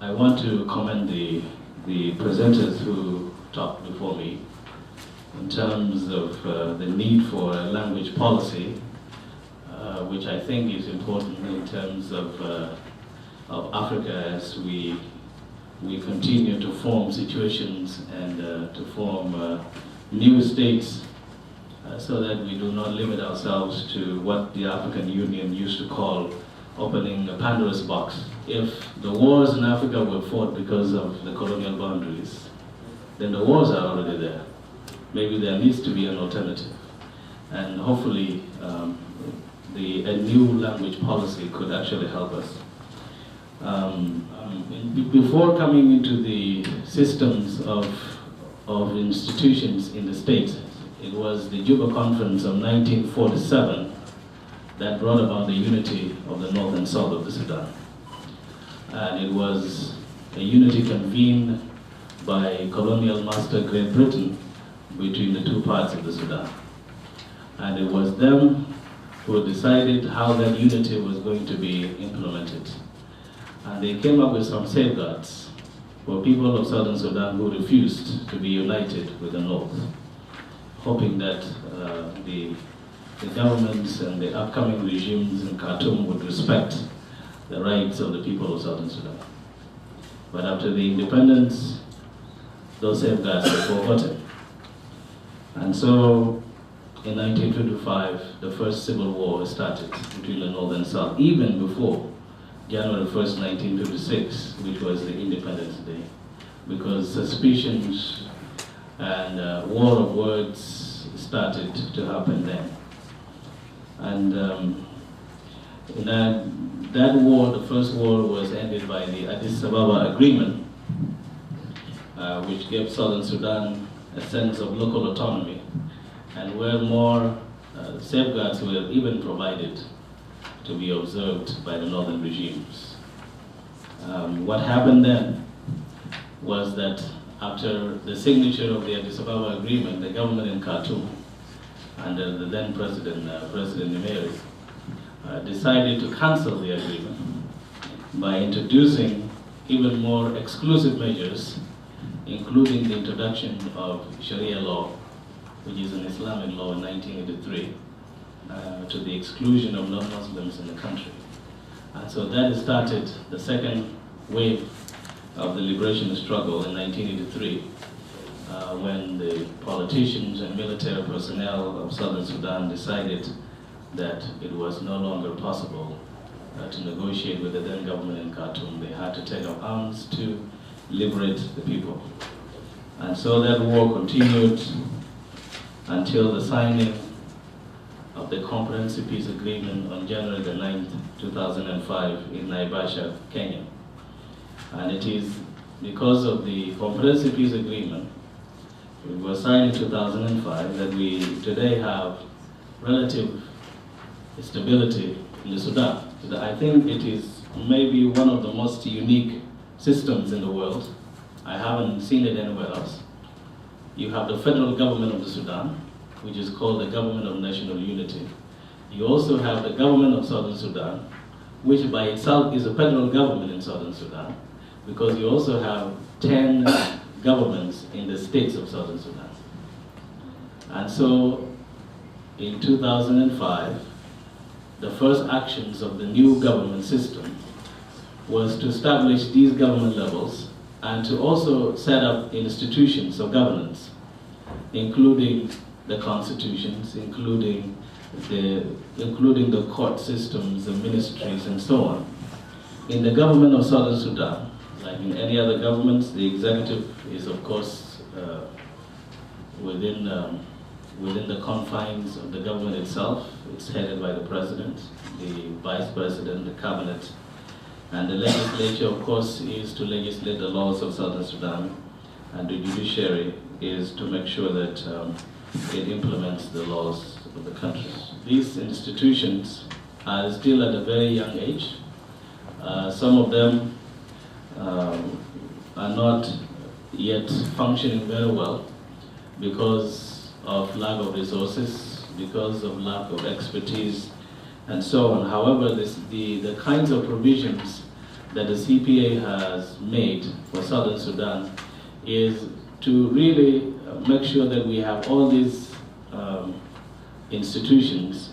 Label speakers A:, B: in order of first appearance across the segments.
A: I want to commend the presenters who talked before me in terms of the need for a language policy, which I think is important in terms of Africa as we continue to form situations and to form new states so that we do not limit ourselves to what the African Union used to call opening a Pandora's box. If the wars in Africa were fought because of the colonial boundaries, then the wars are already there. Maybe there needs to be an alternative. And hopefully a new language policy could actually help us. Before coming into the systems of institutions in the States, it was the Juba Conference of 1947 that brought about the unity of the North and South of the Sudan. And it was a unity convened by colonial master Great Britain between the two parts of the Sudan. And it was them who decided how that unity was going to be implemented. And they came up with some safeguards for people of Southern Sudan who refused to be united with the North, hoping that the governments and the upcoming regimes in Khartoum would respect the rights of the people of Southern Sudan. But after the independence, those safeguards were forgotten. And so in 1925, the first civil war started between the North and South, even before January 1st, 1956, which was the Independence Day, because suspicions and war of words started to happen then. And in that war, the first war was ended by the Addis Ababa Agreement, which gave Southern Sudan a sense of local autonomy, and where more safeguards were even provided to be observed by the northern regimes. What happened then was that after the signature of the Addis Ababa Agreement, the government in Khartoum, under the then President Nimeri, decided to cancel the agreement by introducing even more exclusive measures, including the introduction of Sharia law, which is an Islamic law in 1983, to the exclusion of non-Muslims in the country. And so that started the second wave of the liberation struggle in 1983, when the politicians and military personnel of Southern Sudan decided that it was no longer possible to negotiate with the then government in Khartoum. They had to take up arms to liberate the people. And so that war continued until the signing of the Comprehensive Peace Agreement on January the 9th, 2005 in Naivasha, Kenya. And it is because of the Comprehensive Peace Agreement, it was signed in 2005, that we today have relative stability in the Sudan. I think it is maybe one of the most unique systems in the world. I haven't seen it anywhere else. You have the federal government of the Sudan, which is called the Government of National Unity. You also have the government of Southern Sudan, which by itself is a federal government in Southern Sudan, because you also have 10 governments in the states of Southern Sudan. And so in 2005, the first actions of the new government system was to establish these government levels and to also set up institutions of governance, including the constitutions, including the court systems, the ministries, and so on. In the government of Southern Sudan, like in any other governments, the executive is, of course, within the confines of the government itself. It's headed by the president, the vice president, the cabinet, and the legislature, of course, is to legislate the laws of Southern Sudan, and the judiciary is to make sure that it implements the laws of the country. These institutions are still at a very young age. Some of them are not yet functioning very well because of lack of resources, because of lack of expertise, and so on. However, the kinds of provisions that the CPA has made for Southern Sudan is to really make sure that we have all these institutions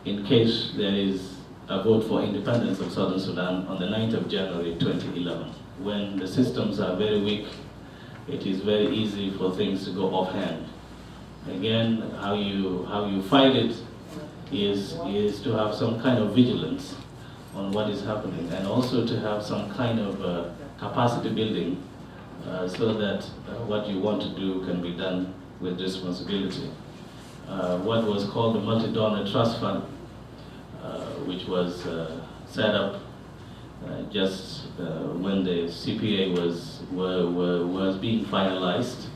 A: in case there is a vote for independence of Southern Sudan on the 9th of January 2011. When the systems are very weak, it is very easy for things to go offhand. Again, how you fight it is to have some kind of vigilance on what is happening, and also to have some kind of capacity building so that what you want to do can be done with responsibility. What was called the Multi-Donor Trust Fund, which was set up just when the CPA was being finalized,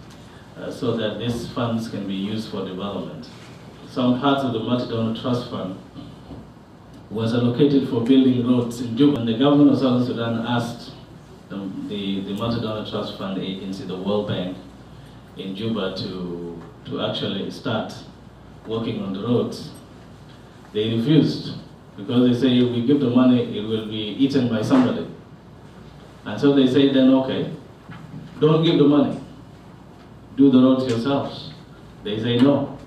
A: so that these funds can be used for development. Some parts of the Multi-Donor Trust Fund was allocated for building roads in Juba. And the government of Southern Sudan asked the Multi-Donor Trust Fund agency, the World Bank, in Juba to actually start working on the roads. They refused, because they say if we give the money, it will be eaten by somebody. And so they say then, okay, don't give the money, do the roads yourselves. They say no.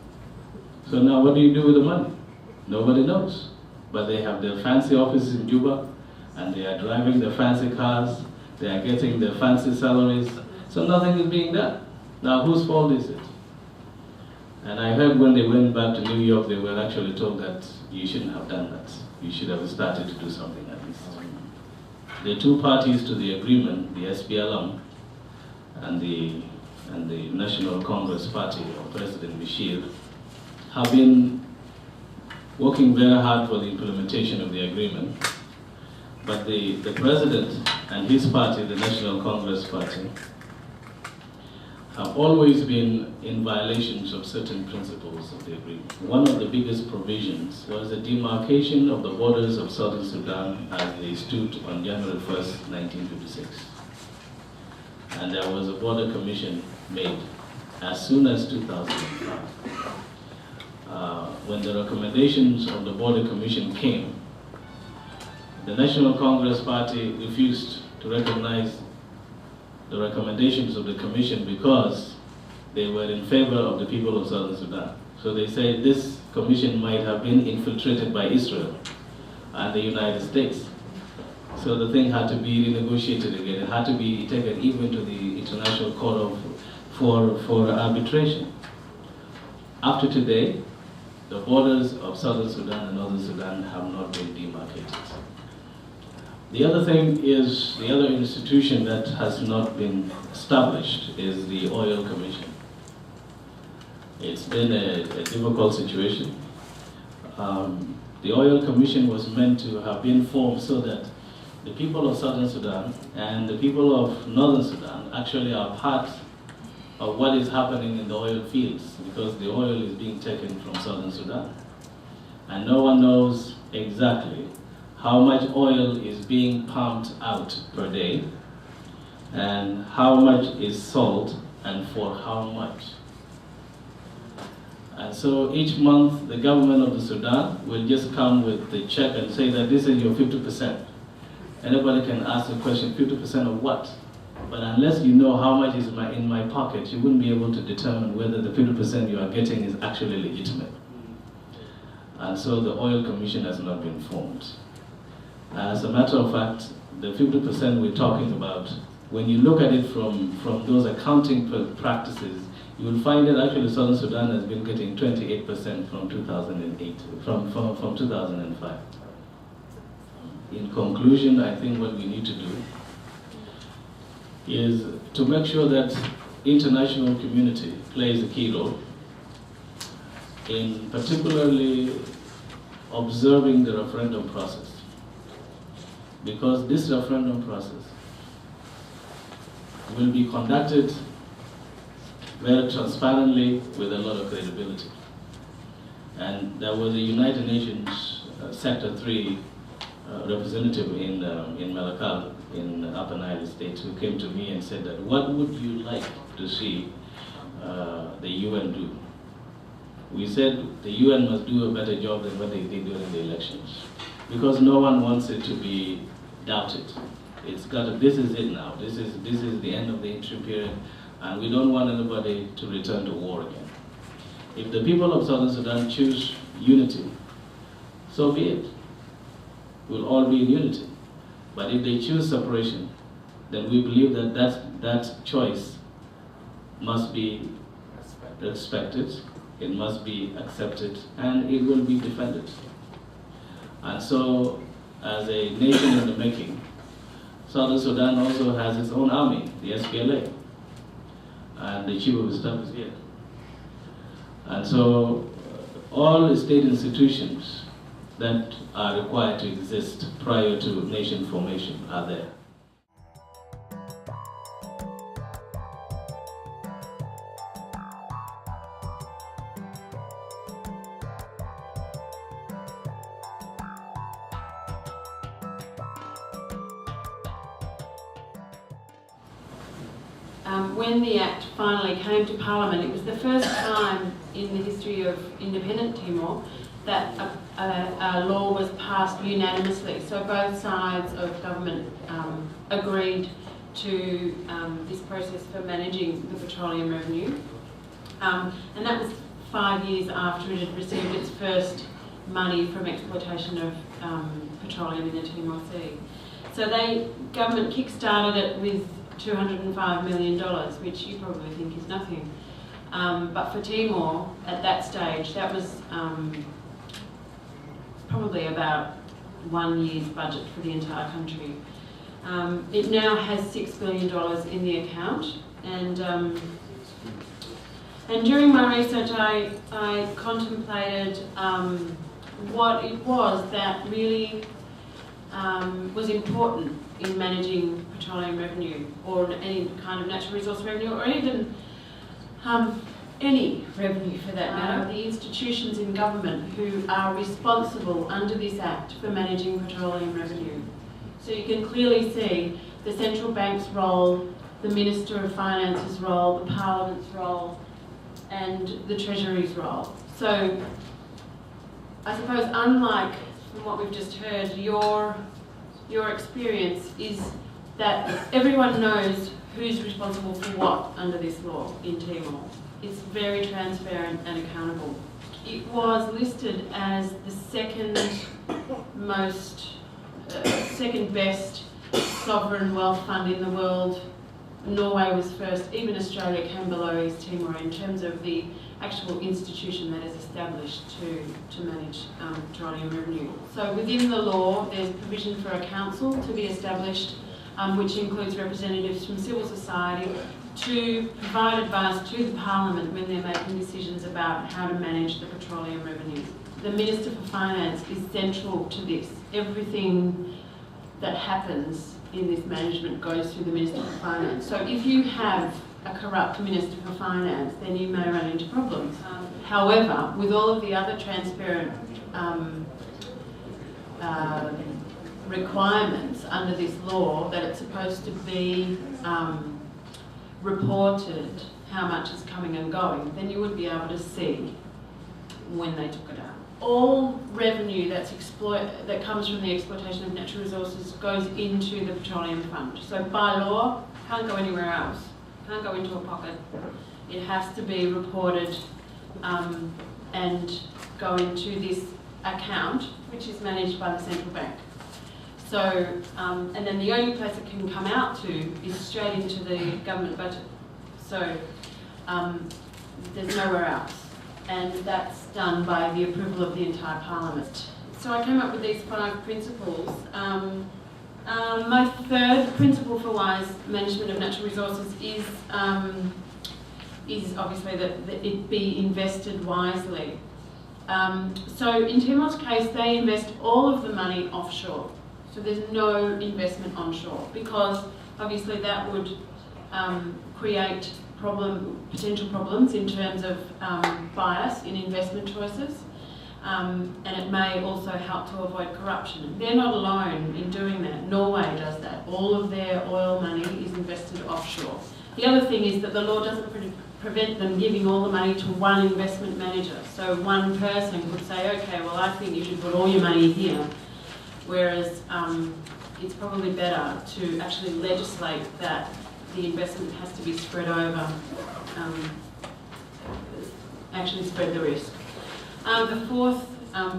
A: So now what do you do with the money? Nobody knows. But they have their fancy offices in Juba, and they are driving their fancy cars, they are getting their fancy salaries, so nothing is being done. Now whose fault is it? And I heard when they went back to New York, they were actually told that you shouldn't have done that. You should have started to do something at least. The two parties to the agreement, the SPLM and the National Congress Party of President Bashir, have been working very hard for the implementation of the agreement. But the president and his party, the National Congress Party, have always been in violations of certain principles of the agreement. One of the biggest provisions was the demarcation of the borders of Southern Sudan as they stood on January 1st, 1956. And there was a border commission made as soon as 2005. When the recommendations of the border commission came, the National Congress Party refused to recognize the recommendations of the commission because they were in favor of the people of Southern Sudan. So they say this commission might have been infiltrated by Israel and the United States. So the thing had to be renegotiated again. It had to be taken even to the International Court for arbitration. After today, the borders of Southern Sudan and Northern Sudan have not been demarcated. The other thing is, the other institution that has not been established is the Oil Commission. It's been a difficult situation. The Oil Commission was meant to have been formed so that the people of Southern Sudan and the people of Northern Sudan actually are part of what is happening in the oil fields, because the oil is being taken from Southern Sudan. And no one knows exactly how much oil is being pumped out per day, and how much is sold, and for how much. And so each month, the government of the Sudan will just come with the check and say that this is your 50%. Anybody can ask the question, 50% of what? But unless you know how much is in my pocket, you wouldn't be able to determine whether the 50% you are getting is actually legitimate. And so the Oil Commission has not been formed. As a matter of fact, the 50% we're talking about, when you look at it from those accounting practices, you will find that actually Southern Sudan has been getting 28% from 2008, from 2005. In conclusion, I think what we need to do is to make sure that international community plays a key role in particularly observing the referendum process. Because this referendum process will be conducted very transparently with a lot of credibility. And there was a United Nations Sector 3 representative in Malakal, in Upper Nile State, who came to me and said that, what would you like to see the UN do? We said the UN must do a better job than what they did during the elections, because no one wants it to be doubt it. It's got to, this is it now. This is the end of the interim period, and we don't want anybody to return to war again. If the people of Southern Sudan choose unity, so be it. We'll all be in unity. But if they choose separation, then we believe that that choice must be respected, it must be accepted, and it will be defended. And so, as a nation in the making, Southern Sudan also has its own army, the SPLA, and the chief of staff is here. And so, all state institutions that are required to exist prior to nation formation are there.
B: When the Act finally came to Parliament, it was the first time in the history of independent Timor that a law was passed unanimously. So both sides of government agreed to this process for managing the petroleum revenue. And that was 5 years after it had received its first money from exploitation of petroleum in the Timor Sea. So government kick-started it with $205 million, which you probably think is nothing. But for Timor, at that stage, that was probably about 1 year's budget for the entire country. It now has $6 billion in the account, and during my research I contemplated what it was that really was important in managing petroleum revenue, or any kind of natural resource revenue, or even any revenue for that matter, the institutions in government who are responsible under this Act for managing petroleum revenue. So you can clearly see the central bank's role, the Minister of Finance's role, the Parliament's role, and the Treasury's role. So I suppose, unlike from what we've just heard, your experience is that everyone knows who's responsible for what under this law in Timor. It's very transparent and accountable. It was listed as the second best sovereign wealth fund in the world. Norway was first, even Australia came below East Timor in terms of the actual institution that is established to manage petroleum revenue. So within the law, there's provision for a council to be established, which includes representatives from civil society to provide advice to the Parliament when they're making decisions about how to manage the petroleum revenue. The Minister for Finance is central to this. Everything that happens in this management goes through the Minister for Finance. So if you have a corrupt Minister for Finance, then you may run into problems. However, with all of the other transparent requirements under this law, that it's supposed to be reported how much is coming and going, then you would be able to see when they took it out. All revenue that comes from the exploitation of natural resources goes into the petroleum fund. So by law, can't go anywhere else. Can't go into a pocket. It has to be reported and go into this account, which is managed by the central bank. So, and then the only place it can come out to is straight into the government budget. So there's nowhere else. And that's done by the approval of the entire Parliament. So I came up with these 5 principles. My third principle for wise management of natural resources is obviously that it be invested wisely. So in Timor's case, they invest all of the money offshore. So there's no investment onshore, because obviously that would create potential problems in terms of bias in investment choices, and it may also help to avoid corruption. They're not alone in doing that. Norway does that. All of their oil money is invested offshore. The other thing is that the law doesn't prevent them giving all the money to one investment manager. So one person could say, okay, well, I think you should put all your money here. Whereas it's probably better to actually legislate that the investment has to be spread over, actually spread the risk. The fourth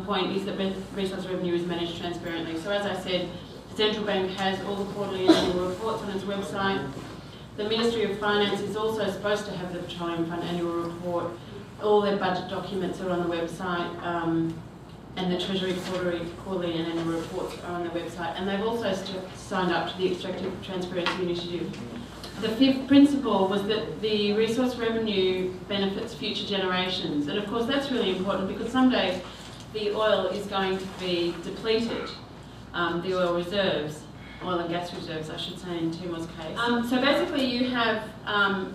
B: point is that resource revenue is managed transparently. So as I said, the Central Bank has all the quarterly and annual reports on its website. The Ministry of Finance is also supposed to have the Petroleum Fund annual report. All their budget documents are on the website, and the Treasury quarterly and annual reports are on the website. And they've also signed up to the Extractive Transparency Initiative. The fifth principle was that the resource revenue benefits future generations. And of course that's really important because someday the oil is going to be depleted, the oil reserves, oil and gas reserves I should say in Timor's case. So basically you have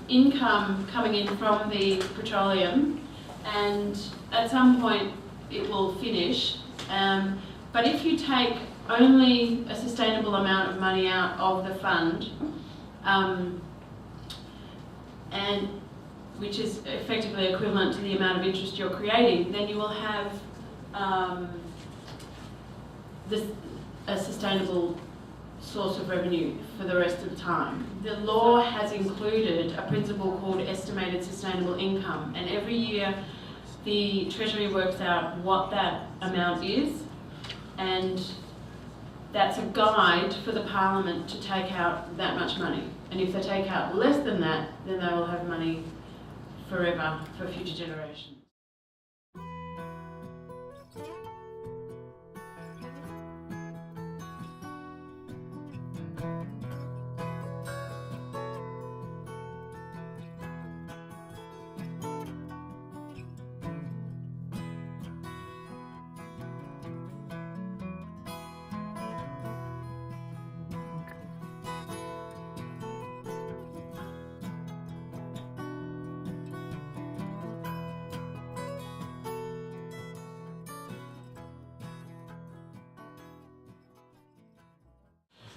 B: income coming in from the petroleum, and at some point it will finish. But if you take only a sustainable amount of money out of the fund, and which is effectively equivalent to the amount of interest you're creating, then you will have a sustainable source of revenue for the rest of the time. The law has included a principle called estimated sustainable income, and every year the Treasury works out what that amount is, and that's a guide for the Parliament to take out that much money. And if they take out less than that, then they will have money forever for future generations.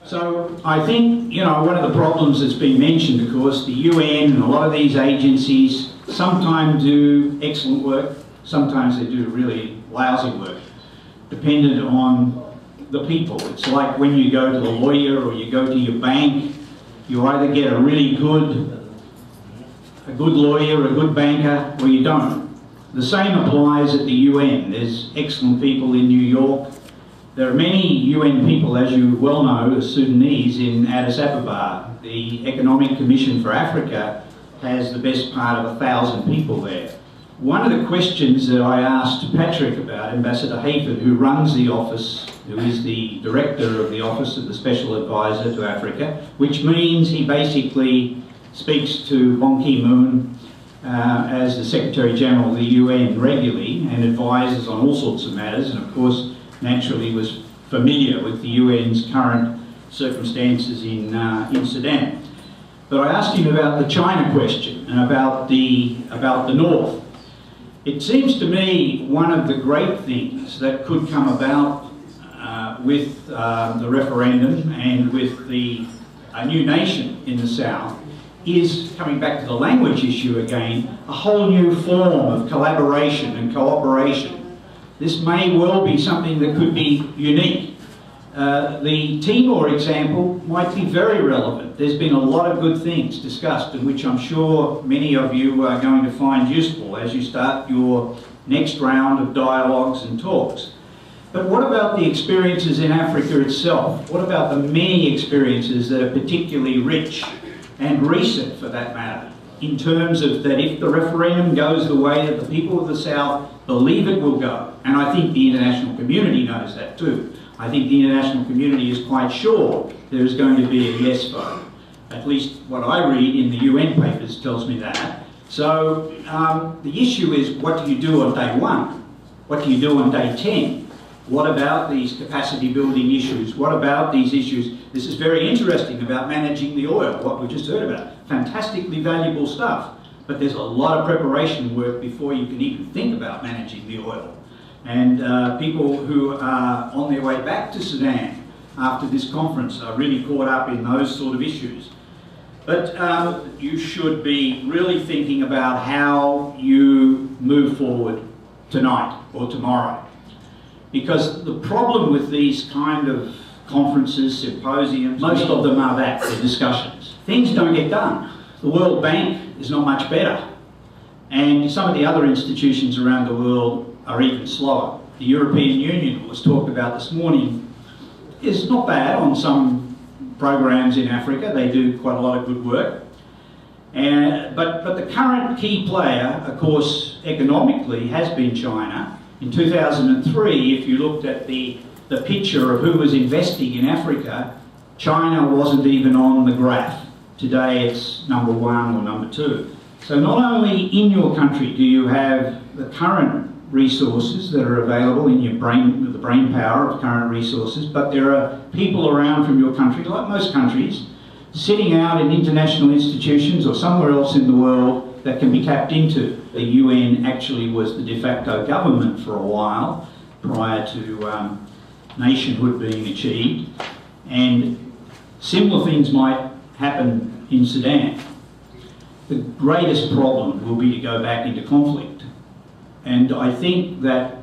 C: So I think, one of the problems that's been mentioned, of course, the UN and a lot of these agencies sometimes do excellent work, sometimes they do really lousy work, dependent on the people. It's like when you go to the lawyer or you go to your bank, you either get a really good lawyer, a good banker, or you don't. The same applies at the UN. There's excellent people in New York. There are many UN people, as you well know, Sudanese in Addis Ababa. The Economic Commission for Africa has the best part of 1,000 people there. One of the questions that I asked Patrick about, Ambassador Hayford, who runs the office, who is the director of the Office of the Special Advisor to Africa, which means he basically speaks to Ban Ki-moon as the Secretary General of the UN regularly and advises on all sorts of matters, and of course naturally was familiar with the UN's current circumstances in Sudan. But I asked him about the China question and about the North. It seems to me one of the great things that could come about with the referendum and with a new nation in the South is, coming back to the language issue again, a whole new form of collaboration and cooperation. This may well be something that could be unique. The Timor example might be very relevant. There's been a lot of good things discussed, in which I'm sure many of you are going to find useful as you start your next round of dialogues and talks. But what about the experiences in Africa itself? What about the many experiences that are particularly rich and recent, for that matter, in terms of that if the referendum goes the way that the people of the South believe it will go, and I think the international community knows that too. I think the international community is quite sure there is going to be a yes vote. At least what I read in the UN papers tells me that. So the issue is, what do you do on day 1? What do you do on day 10? What about these capacity building issues? What about these issues? This is very interesting about managing the oil, what we just heard about. Fantastically valuable stuff. But there's a lot of preparation work before you can even think about managing the oil. And people who are on their way back to Sudan after this conference are really caught up in those sort of issues. But you should be really thinking about how you move forward tonight or tomorrow. Because the problem with these kind of conferences, symposiums. Most of them are that, they're discussions. Things don't get done. The World Bank is not much better. And some of the other institutions around the world are even slower. The European Union was talked about this morning is not bad on some programs in Africa. They do quite a lot of good work. But the current key player, of course, economically, has been China. In 2003, if you looked at the picture of who was investing in Africa, China wasn't even on the graph. Today it's number 1 or number 2. So not only in your country do you have the current resources that are available in your brain, with the brain power of current resources, but there are people around from your country, like most countries, sitting out in international institutions or somewhere else in the world that can be tapped into. The UN actually was the de facto government for a while, prior to nationhood being achieved, and similar things might happen in Sudan. The greatest problem will be to go back into conflict. And I think that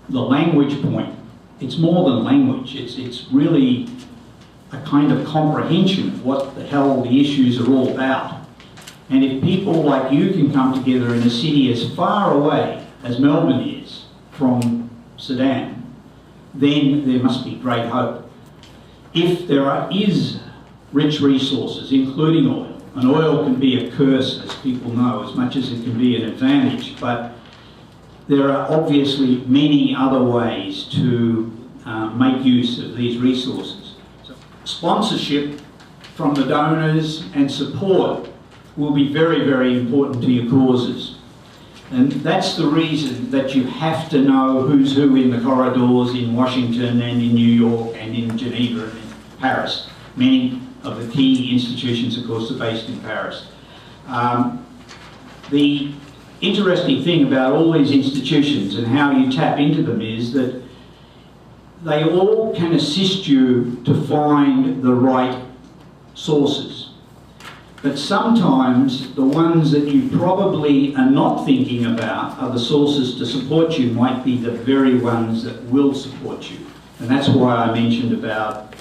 C: the language point, it's more than language, it's really a kind of comprehension of what the hell the issues are all about. And if people like you can come together in a city as far away as Melbourne is from Sudan, then there must be great hope. If there is rich resources, including oil, and oil can be a curse, as people know, as much as it can be an advantage, but there are obviously many other ways to make use of these resources. So sponsorship from the donors and support will be very, very important to your causes. And that's the reason that you have to know who's who in the corridors in Washington and in New York and in Geneva and in Paris. Many of the key institutions, of course, are based in Paris. The interesting thing about all these institutions and how you tap into them is that they all can assist you to find the right sources. But sometimes the ones that you probably are not thinking about are the sources to support you might be the very ones that will support you. And that's why I mentioned about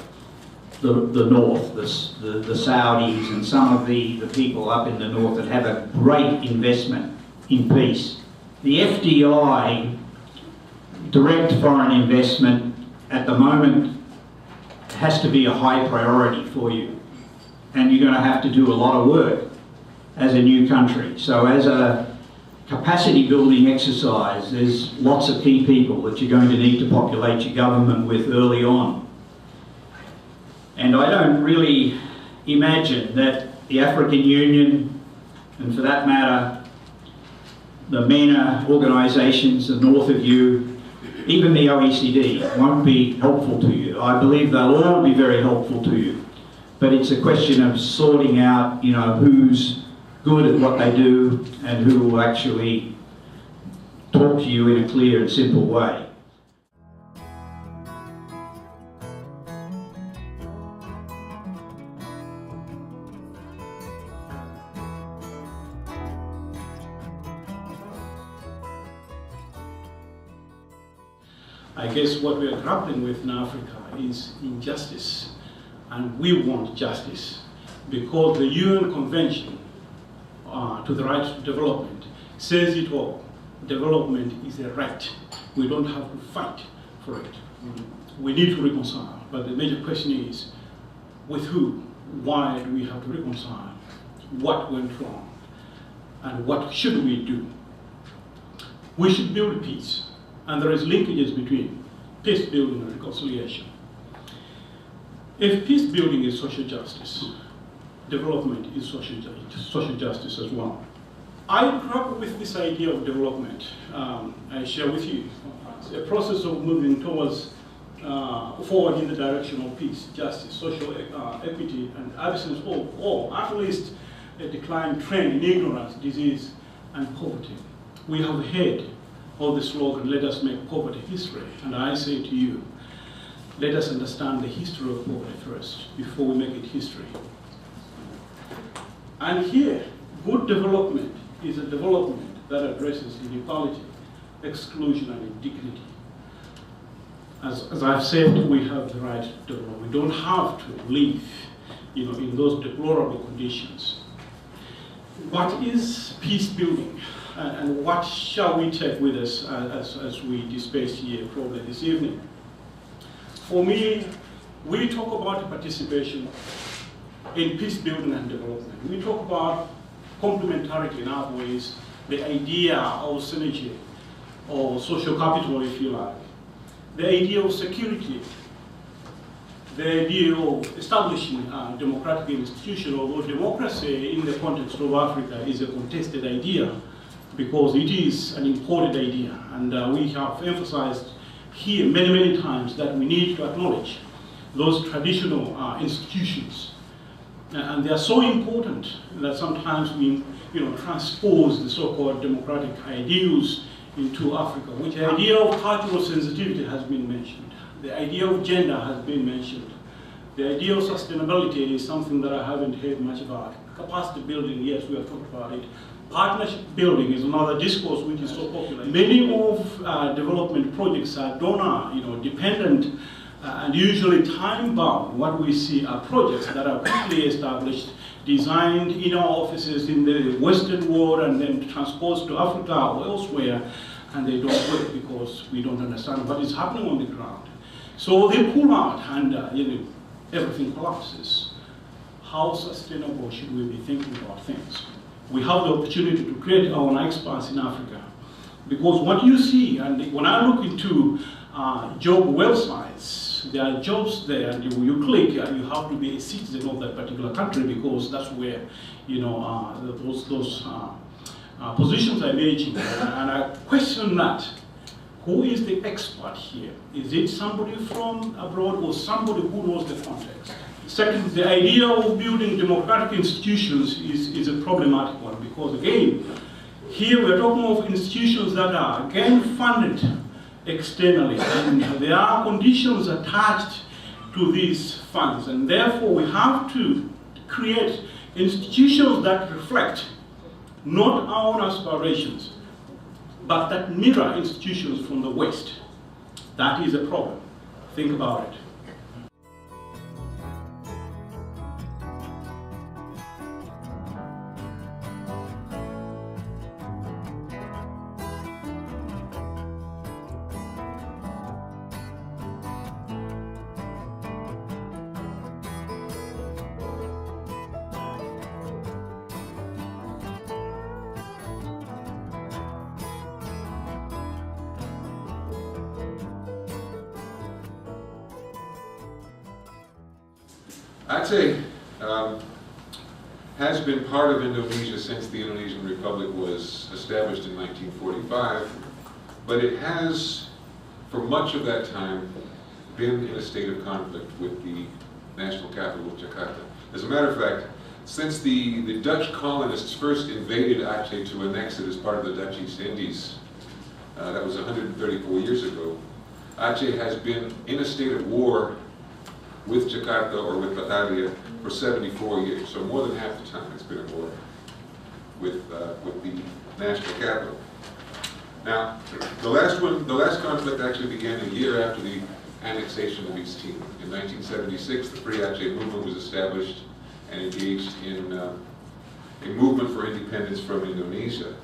C: the north, the Saudis and some of the people up in the north that have a great investment in peace. The FDI, direct foreign investment, at the moment has to be a high priority for you. And you're going to have to do a lot of work as a new country. So as a capacity building exercise, there's lots of key people that you're going to need to populate your government with early on. And I don't really imagine that the African Union, and for that matter, the MENA organisations, the north of you, even the OECD, won't be helpful to you. I believe they'll all be very helpful to you. But it's a question of sorting out, who's good at what they do and who will actually talk to you in a clear and simple way.
D: I guess what we are grappling with in Africa is injustice, and we want justice because the UN Convention to the Right to Development says it all. Development is a right. We don't have to fight for it. We need to reconcile, but the major question is, with who? Why do we have to reconcile? What went wrong? And what should we do? We should build peace. And there is linkages between peace building and reconciliation. If peace building is social justice, development is social justice as well. I grapple with this idea of development. I share with you. It's a process of moving towards forward in the direction of peace, justice, social equity, and absence of, or at least a decline trend in ignorance, disease, and poverty. We have heard of the slogan, let us make poverty history. And I say to you, let us understand the history of poverty first, before we make it history. And here, good development is a development that addresses inequality, exclusion, and indignity. As I've said, we have the right to develop. We don't have to live, in those deplorable conditions. What is peace building, and what shall we take with us as we discuss here probably this evening? For me, we talk about participation in peace building and development. We talk about complementarity in other ways, the idea of synergy or social capital, if you like, the idea of security, the idea of establishing a democratic institution, although democracy in the context of Africa is a contested idea because it is an imported idea. And we have emphasized here many times that we need to acknowledge those traditional institutions. And they are so important that sometimes we transpose the so-called democratic ideals into Africa, which the idea of cultural sensitivity has been mentioned. The idea of gender has been mentioned. The idea of sustainability is something that I haven't heard much about. Capacity building, yes, we have talked about it. Partnership building is another discourse which is so popular. Many of development projects are donor, dependent and usually time-bound. What we see are projects that are quickly established, designed in our offices in the Western world and then transposed to Africa or elsewhere, and they don't work because we don't understand what is happening on the ground. So they pull out and everything collapses. How sustainable should we be thinking about things? We have the opportunity to create our own experts in Africa. Because what you see, and when I look into job websites, there are jobs there, and you click, you have to be a citizen of that particular country because that's where those positions are emerging. And I question that. Who is the expert here? Is it somebody from abroad or somebody who knows the context? Second, the idea of building democratic institutions is a problematic one because, again, here we're talking of institutions that are, again, funded externally, and there are conditions attached to these funds, and therefore we have to create institutions that reflect not our own aspirations, but that mirror institutions from the West. That is a problem. Think about it.
E: Aceh has been part of Indonesia since the Indonesian Republic was established in 1945, but it has, for much of that time, been in a state of conflict with the national capital, Jakarta. As a matter of fact, since the Dutch colonists first invaded Aceh to annex it as part of the Dutch East Indies, that was 134 years ago, Aceh has been in a state of war with Jakarta or with Batavia for 74 years. So more than half the time it's been at war with the national capital. Now, the last conflict actually began a year after the annexation of East Timor. In 1976, the Free Aceh movement was established and engaged in a movement for independence from Indonesia.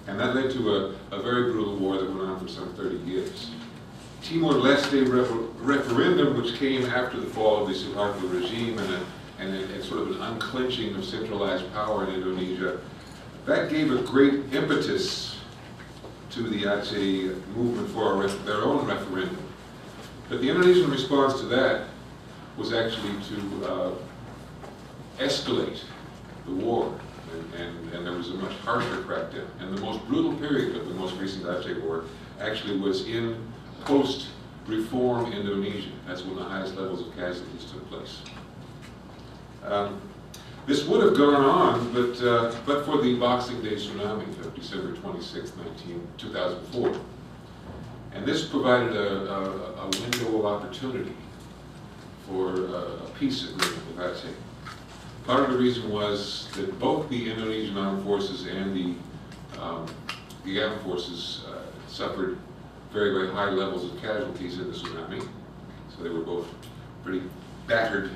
E: And that led to a very brutal war that went on for some 30 years. Timor-Leste referendum, which came after the fall of the Suharto regime and sort of an unclenching of centralized power in Indonesia, that gave a great impetus to the Aceh movement for their own referendum. But the Indonesian response to that was actually to escalate the war, and there was a much harsher crackdown. And the most brutal period of the most recent Aceh war actually was in post-reform Indonesia. That's when the highest levels of casualties took place. This would have gone on, but for the Boxing Day tsunami of December 26, 2004. And this provided a window of opportunity for a peace agreement with Aceh. Part of the reason was that both the Indonesian armed forces and the armed forces suffered very, very high levels of casualties in the tsunami. So they were both pretty battered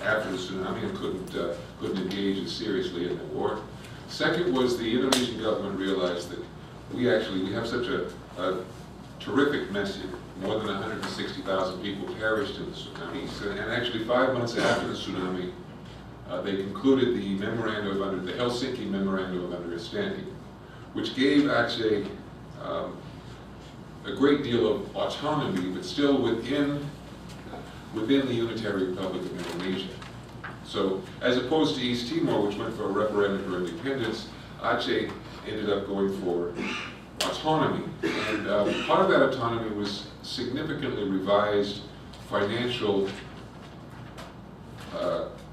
E: after the tsunami and couldn't engage as seriously in the war. Second was the Indonesian government realized that we have such a terrific mess here. More than 160,000 people perished in the tsunami. And actually 5 months after the tsunami, they concluded the Helsinki Memorandum of Understanding, which gave Aceh a great deal of autonomy, but still within the Unitary Republic of Indonesia. So, as opposed to East Timor, which went for a referendum for independence, Aceh ended up going for autonomy. And part of that autonomy was significantly revised financial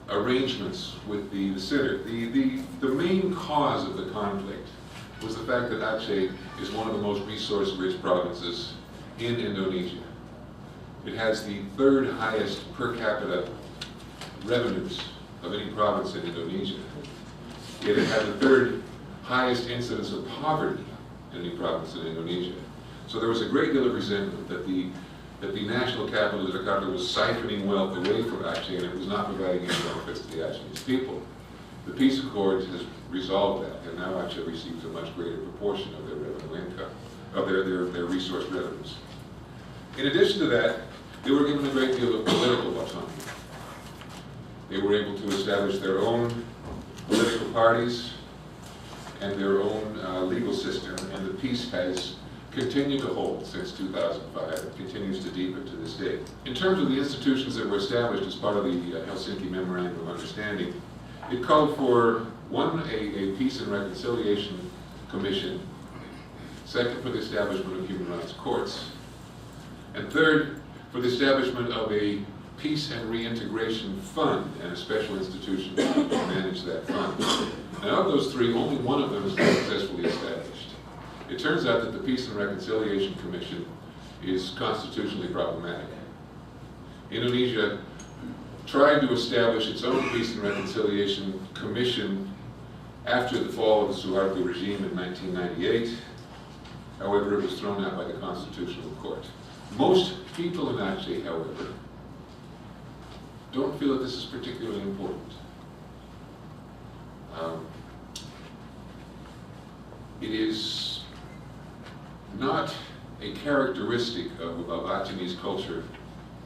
E: arrangements with the center. The main cause of the conflict was the fact that Aceh is one of the most resource-rich provinces in Indonesia. It has the third highest per capita revenues of any province in Indonesia. Yet it had the third highest incidence of poverty in any province in Indonesia. So there was a great deal of resentment that the national capital, Jakarta, was siphoning wealth away from Aceh and it was not providing any benefits to the Acehese people. The peace accord has resolved that, and now Aceh receives a much greater proportion of their revenue income, of their resource revenues. In addition to that, they were given a great deal of political autonomy. They were able to establish their own political parties and their own legal system, and the peace has continued to hold since 2005 and continues to deepen to this day. In terms of the institutions that were established as part of the Helsinki Memorandum of Understanding, it called for, one, a Peace and Reconciliation Commission, second, for the establishment of human rights courts, and third, for the establishment of a Peace and Reintegration Fund and a special institution to manage that fund. Now, of those three, only one of them has been successfully established. It turns out that the Peace and Reconciliation Commission is constitutionally problematic. Indonesia tried to establish its own Peace and Reconciliation Commission after the fall of the Suharto regime in 1998. However, it was thrown out by the Constitutional Court. Most people in Aceh, however, don't feel that this is particularly important. It is not a characteristic of Acehese culture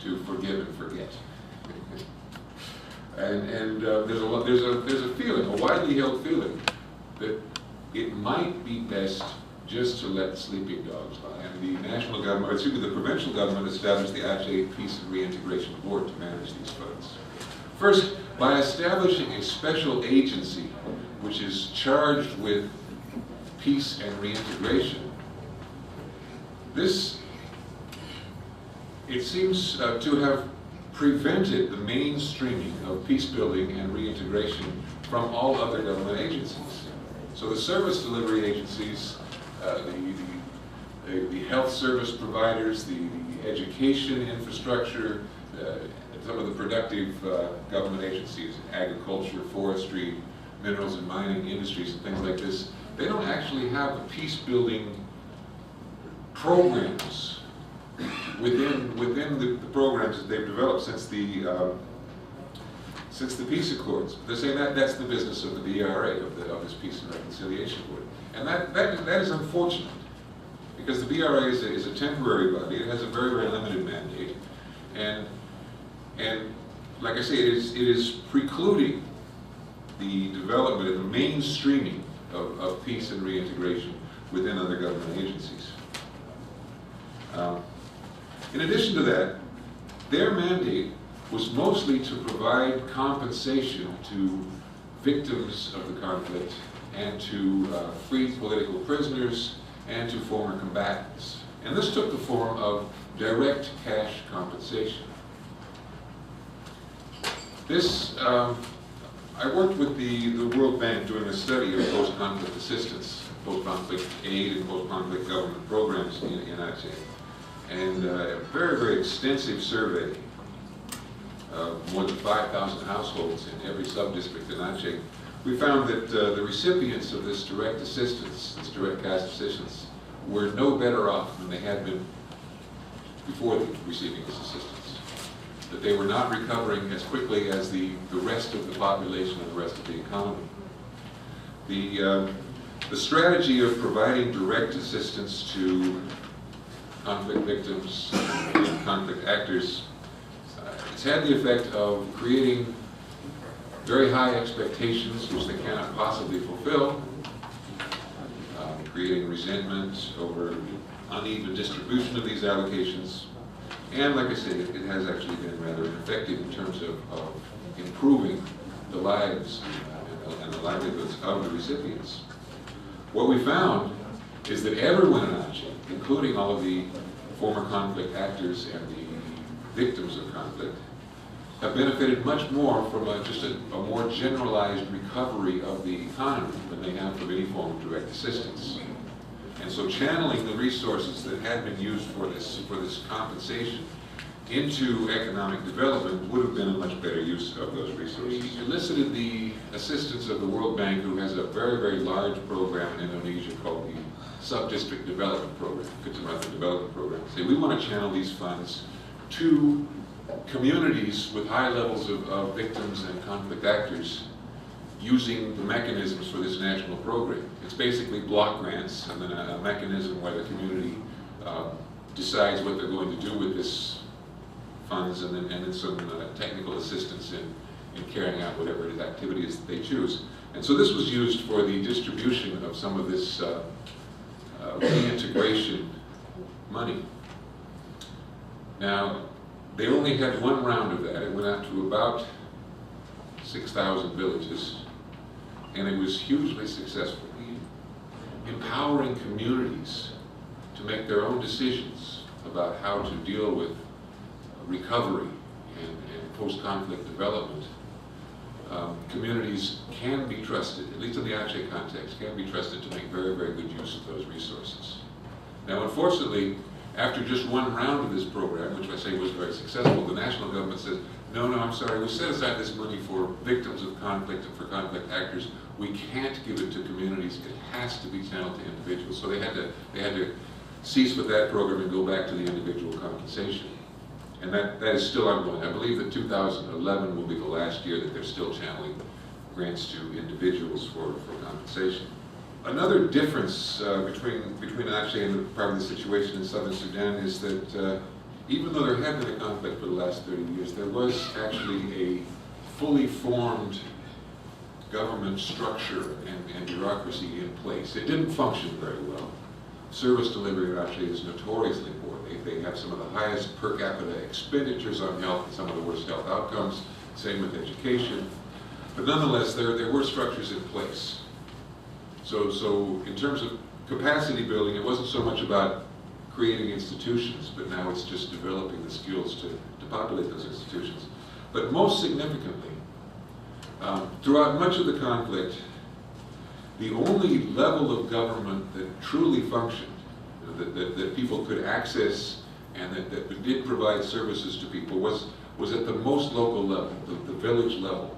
E: to forgive and forget. and there's a feeling, a widely held feeling, that it might be best just to let sleeping dogs lie. And the national government, excuse me, the provincial government established the Aceh Peace and Reintegration Board to manage these funds. First, by establishing a special agency which is charged with peace and reintegration, it seems to have prevented the mainstreaming of peace building and reintegration from all other government agencies. So the service delivery agencies, the health service providers, the education infrastructure, some of the productive government agencies, agriculture, forestry, minerals and mining industries and things like this, they don't actually have the peace building programs within the programs that they've developed since the peace accords. They're saying that's the business of the BRA, of this Peace and Reconciliation Board. And that is unfortunate, because the BRA is a temporary body. It has a very, very limited mandate. And like I say, it is precluding the development and the mainstreaming of peace and reintegration within other government agencies. In addition to that, their mandate was mostly to provide compensation to victims of the conflict and to freed political prisoners and to former combatants. And this took the form of direct cash compensation. This, I worked with the World Bank doing a study of post-conflict assistance, post-conflict aid and post-conflict government programs in Aceh. And a very, very extensive survey of more than 5,000 households in every sub-district in Aceh. We found that the recipients of this direct assistance, this direct cash assistance, were no better off than they had been before receiving this assistance. That they were not recovering as quickly as the rest of the population and the rest of the economy. The strategy of providing direct assistance to conflict victims and conflict actors, it's had the effect of creating very high expectations which they cannot possibly fulfill, creating resentment over uneven distribution of these allocations, and like I say, it has actually been rather effective in terms of improving the lives and the livelihoods of the recipients. What we found is that everyone in Aceh, including all of the former conflict actors and the victims of conflict, have benefited much more from just a more generalized recovery of the economy than they have from any form of direct assistance. And so channeling the resources that had been used for this compensation into economic development would have been a much better use of those resources. We elicited the assistance of the World Bank, who has a very, very large program in Indonesia called the Sub-District Development Program, Kecamatan Development Program. So we want to channel these funds to communities with high levels of victims and conflict actors using the mechanisms for this national program. It's basically block grants and then a mechanism where the community decides what they're going to do with this funds and then some technical assistance in carrying out whatever it is activities that they choose. And so this was used for the distribution of some of this reintegration money. Now, they only had one round of that. It went out to about 6,000 villages, and it was hugely successful. Empowering communities to make their own decisions about how to deal with recovery and post-conflict development. Communities can be trusted, at least in the Aceh context, can be trusted to make very, very good use of those resources. Now, unfortunately, after just one round of this program, which I say was very successful, the national government says, no, I'm sorry, we set aside this money for victims of conflict and for conflict actors. We can't give it to communities. It has to be channeled to individuals. So they had to cease with that program and go back to the individual compensation. And that is still ongoing. I believe that 2011 will be the last year that they're still channeling grants to individuals for compensation. Another difference between Aceh and part of the situation in Southern Sudan is that even though there had been a conflict for the last 30 years, there was actually a fully formed government structure and bureaucracy in place. It didn't function very well. Service delivery in Aceh is notoriously poor. They have some of the highest per capita expenditures on health and some of the worst health outcomes, same with education. But nonetheless, there were structures in place. So in terms of capacity building, it wasn't so much about creating institutions, but now it's just developing the skills to populate those institutions. But most significantly, throughout much of the conflict, the only level of government that truly functioned, that people could access and that did provide services to people was at the most local level, the village level.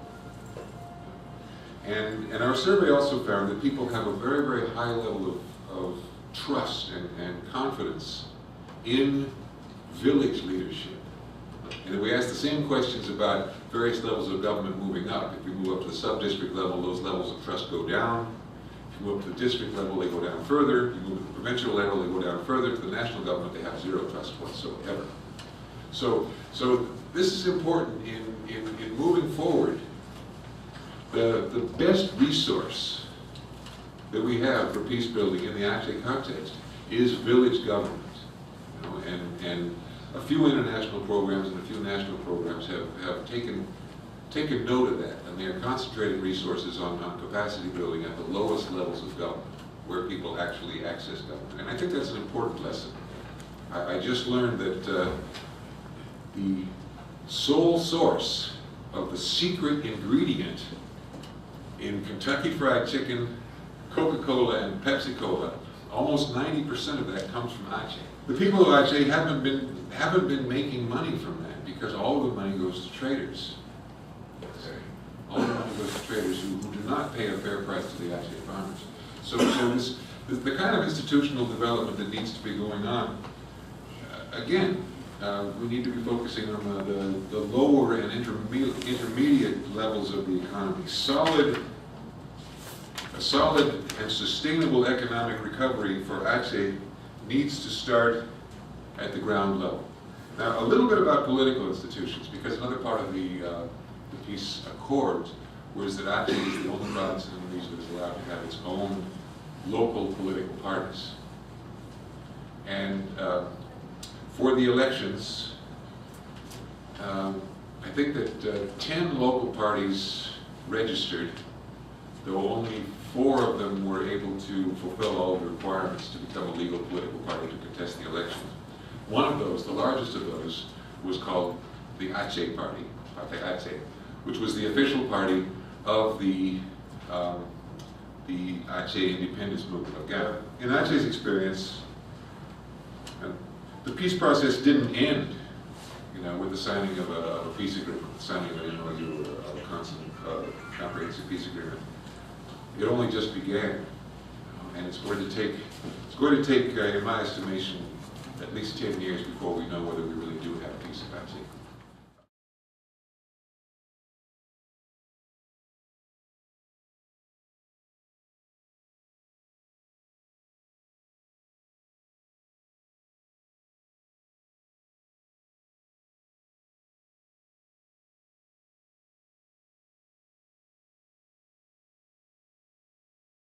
E: And our survey also found that people have a very, very high level of trust and confidence in village leadership. And if we ask the same questions about various levels of government moving up, if we move up to the sub-district level, those levels of trust go down. If you move up to the district level, they go down further. If you move to the provincial level, they go down further. To the national government, they have zero trust whatsoever. So this is important in moving forward. The best resource that we have for peace building in the Aceh context is village government. You know, and a few international programs and a few national programs have taken note of that, and they are concentrating resources on capacity building at the lowest levels of government, where people actually access government. And I think that's an important lesson. I just learned that the sole source of the secret ingredient in Kentucky Fried Chicken, Coca-Cola, and Pepsi-Cola, almost 90% of that comes from Aceh. The people of Aceh haven't been making money from that because all of the money goes to traders. All the money goes to traders who do not pay a fair price to the Aceh farmers. So the kind of institutional development that needs to be going on, again, we need to be focusing on the lower and intermediate levels of the economy. A solid and sustainable economic recovery for Aceh needs to start at the ground level. Now, a little bit about political institutions, because another part of the peace accord was that Aceh is the only province in Indonesia that is allowed to have its own local political parties. And for the elections, I think that 10 local parties registered, though only 4 of them were able to fulfill all the requirements to become a legal political party to contest the elections. One of those, the largest of those, was called the Aceh Party, Partai Aceh, which was the official party of the Aceh independence movement of Ghana. In Aceh's experience, the peace process didn't end, with the signing of a peace agreement, the signing of an MOU, a comprehensive peace agreement. It only just began, and it's going to take, in my estimation, at least 10 years before we know whether we really do have peace in Aceh.